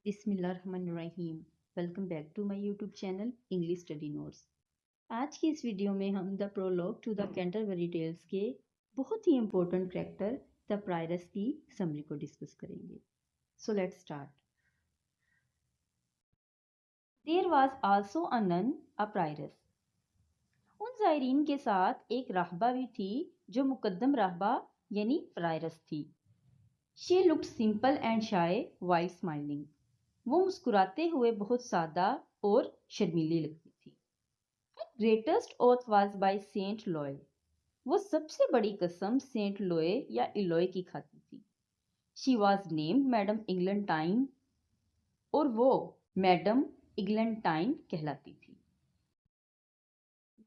بسم اللہ الرحمن الرحیم۔ Welcome back to my YouTube channel English study notes. آج کی اس ویڈیو میں ہم the prologue to the Canterbury Tales کے بہت ہی امپورٹنٹ کریکٹر دا پرائرس کی سمری کو ڈسکس کریں گے۔ So let's start. There was also a نن اے پرائرس۔ ان زائرین کے ساتھ ایک راہبہ بھی تھی جو مقدم راہبہ یعنی پرائرس تھی۔ She looked simple and shy while smiling. وہ مسکراتے ہوئے بہت سادہ اور شرمیلی لگتی تھی۔ Greatest oath was by saint Loy. وہ سب سے بڑی قسم سینٹ لوئے یا الوئے کی کھاتی تھی۔ She was named madam Eglantine, اور وہ میڈم ایگلنٹائن کہلاتی تھی۔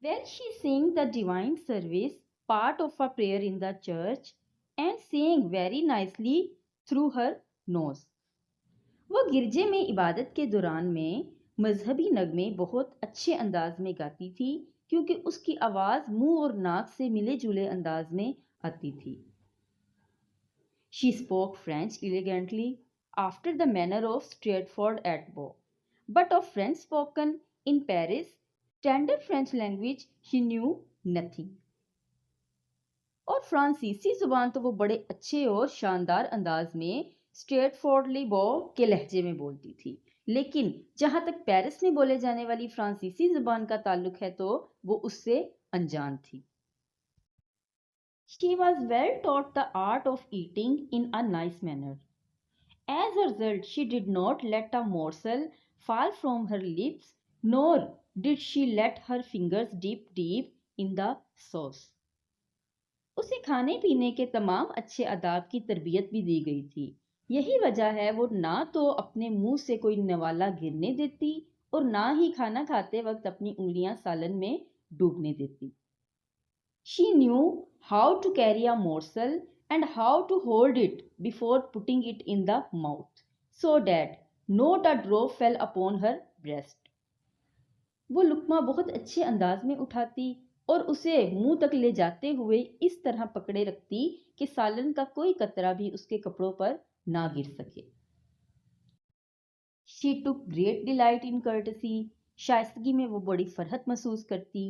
Well she sang the divine service part of a prayer in the church and sang very nicely through her nose. وہ گرجے میں عبادت کے دوران میں مذہبی نغمے بہت اچھے انداز میں گاتی تھی کیونکہ اس کی آواز منہ اور ناک سے ملے جلے انداز میں آتی تھی۔ She spoke French elegantly after the manner of Stratford at Bow, but of French spoken in Paris, standard French language, she knew nothing. اور فرانسیسی زبان تو وہ بڑے اچھے اور شاندار انداز میں اسٹریٹ فورڈلی بو کے لہجے میں بولتی تھی، لیکن جہاں تک پیرس میں بولے جانے والی فرانسیسی زبان کا تعلق ہے تو وہ اس سے انجان تھی۔ She was well taught the art of eating in a nice manner. As a result, she did not let a morsel fall from her lips, nor did she let her fingers dip deep in the sauce. اسے کھانے پینے کے تمام اچھے آداب کی تربیت بھی دی گئی تھی۔ یہی وجہ ہے وہ نہ تو اپنے منہ سے کوئی نوالا گرنے دیتی اور نہ ہی کھانا کھاتے وقت اپنی انگلیاں سالن میں ڈوبنے دیتی۔ She knew how to carry a morsel and how to hold it before putting it in the mouth, so that not a drop fell upon her breast. وہ لقمہ بہت اچھے انداز میں اٹھاتی اور اسے منہ تک لے جاتے ہوئے اس طرح پکڑے رکھتی کہ سالن کا کوئی قطرہ بھی اس کے کپڑوں پر نہ گر سکے۔ She took great delight in courtesy. شائستگی میں وہ بڑی فرحت محسوس کرتی۔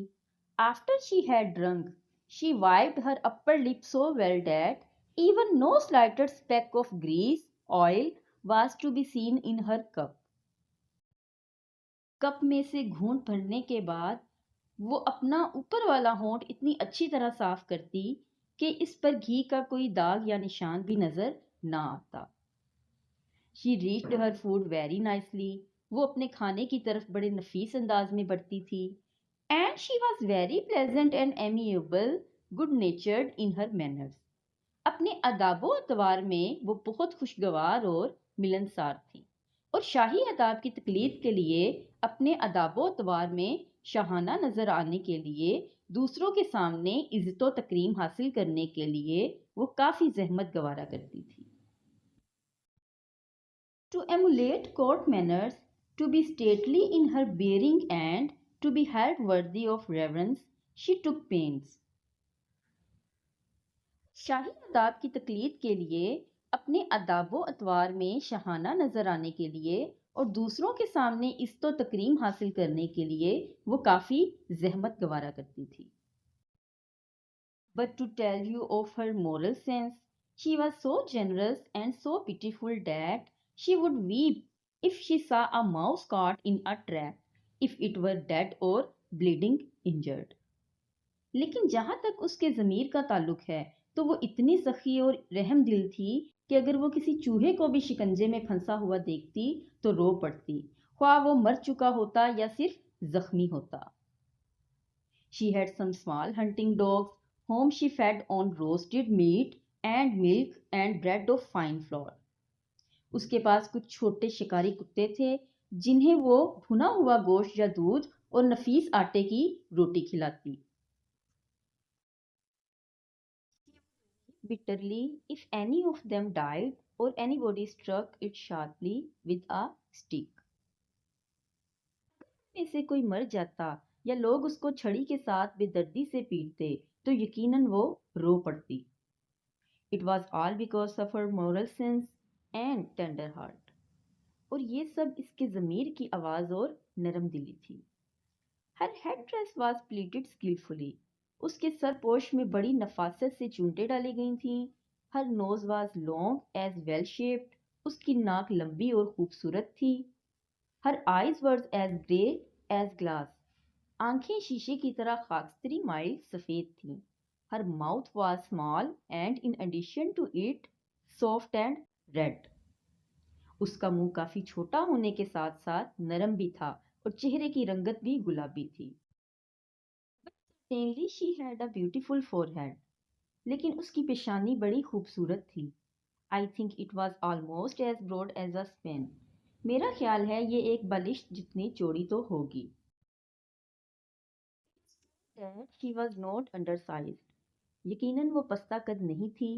After she had drunk, she wiped her upper lip so well that even no slightest speck of grease, oil was to be seen in her cup. Cup میں سے گھونٹ بھرنے کے بعد وہ اپنا اوپر والا ہونٹ اتنی اچھی طرح صاف کرتی کہ اس پر گھی کا کوئی داغ یا نشان بھی نظر نہ آتا۔ She reached her food very nicely. وہ اپنے کھانے کی طرف بڑے نفیس انداز میں بڑھتی تھی۔ And she was very pleasant and amiable, good natured in her manners. اپنے آداب و اطوار میں وہ بہت خوشگوار اور ملنسار تھی، اور شاہی آداب کی تقلید کے لیے اپنے آداب و اطوار میں شاہانہ نظر آنے کے لیے دوسروں کے سامنے عزت و تکریم حاصل کرنے کے لیے وہ کافی زحمت گوارا کرتی تھی۔ To emulate court manners, to be stately in her bearing and to be held worthy of reverence, she took pains. شاہی آداب کی تقلید کے لیے، اپنے آداب و اطوار میں شاہانہ نظر آنے کے لیے اور دوسروں کے سامنے عزت و تکریم حاصل کرنے کے لیے وہ کافی زحمت گوارا کرتی تھی۔ But to tell you of her moral sense, she was so generous and so pitiful that she would weep if she saw a mouse caught in a trap, if it were dead or bleeding injured. لیکن جہاں تک اس کے ضمیر کا تعلق ہے تو وہ اتنی سخی اور رحم دل تھی کہ اگر وہ کسی چوہے کو بھی شکنجے میں پھنسا ہوا دیکھتی تو رو پڑتی، خواہ وہ مر چکا ہوتا یا صرف زخمی ہوتا۔ She had some small hunting dogs whom she fed on roasted meat and milk and bread of fine flour. اس کے پاس کچھ چھوٹے شکاری کتے تھے جنہیں وہ بھنا ہوا گوشت یا دودھ اور نفیس آٹے کی روٹی کھلاتی۔ Bitterly if any of them died or anybody struck it sharply with a stick. میں سے کوئی مر جاتا یا لوگ اس کو چھڑی کے ساتھ بے دردی سے پیٹتے تو یقیناً وہ رو پڑتی۔ It was all because of her moral sense and tender heart. اور یہ سب اس کے ضمیر کی آواز اور نرم دلی تھی. Her headdress was pleated skilfully. اس کے سر پوش میں بڑی نفاست سے چونٹیں ڈالی گئی تھیں. Her nose was long as well shaped. اس کی ناک لمبی اور خوبصورت تھی. Her eyes were as grey as glass. آنکھیں شیشے کی طرح خاکستری مائل سفید تھیں. Her mouth was small and in addition to it soft and red. اس کا منہ کافی چھوٹا ہونے کے ساتھ ساتھ نرم بھی تھا اور چہرے کی رنگت بھی گلابی تھی. Certainly she had a beautiful forehead. لیکن اس کی پیشانی بڑی خوبصورت تھی. I think it was almost as broad as a span. میرا خیال ہے یہ ایک بالشت جتنی چوڑی تو ہوگی. That she was not undersized. یقیناً وہ پستہ قد نہیں تھی.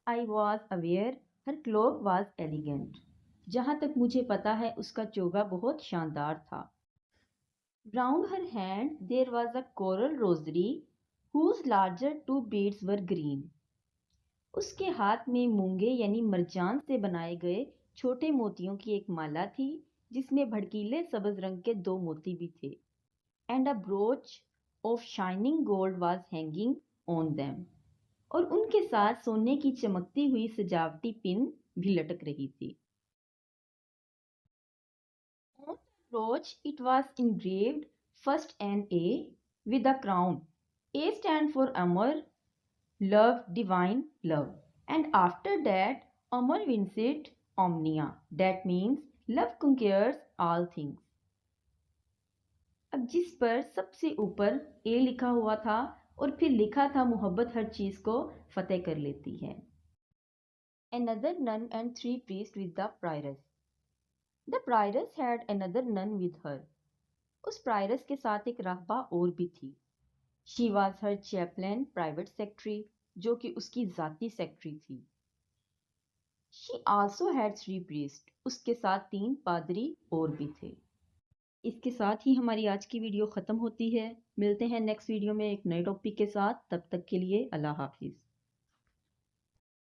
I was aware her cloak was elegant. جہاں تک مجھے پتا ہے اس کا چوگا بہت شاندار تھا. Round her hand there was a coral rosary whose larger two beads were green. اس کے ہاتھ میں مونگے یعنی مرجان سے بنائے گئے چھوٹے موتیوں کی ایک مالا تھی جس میں بھڑکیلے سبز رنگ کے 2 موتی بھی تھے. And a brooch of shining gold was hanging on them. اور ان کے ساتھ سونے کی چمکتی ہوئی سجاوٹی پن بھی لٹک رہی تھی. On the brooch it was engraved first an A with a crown. A stand for Amar, love, divine love. And after that, Amar vincit omnia. That means love conquers all things. اب جس پر سب سے اوپر اے لکھا ہوا تھا اور پھر لکھا تھا محبت ہر چیز کو فتح کر لیتی ہے. Another nun and 3 priests with the prioress. The prioress had another nun with her. Us prioress کے ساتھ ایک راہبہ اور بھی تھی. She was her chaplain, private secretary, جو کہ اس کی ذاتی سیکٹری تھی. She also had 3 priests. اس کے ساتھ 3 پادری اور بھی تھے. اس کے ساتھ ہی ہماری آج کی ویڈیو ختم ہوتی ہے. ملتے ہیں نیکسٹ ویڈیو میں ایک نئے ٹاپک کے ساتھ. تب تک کے لیے اللہ حافظ.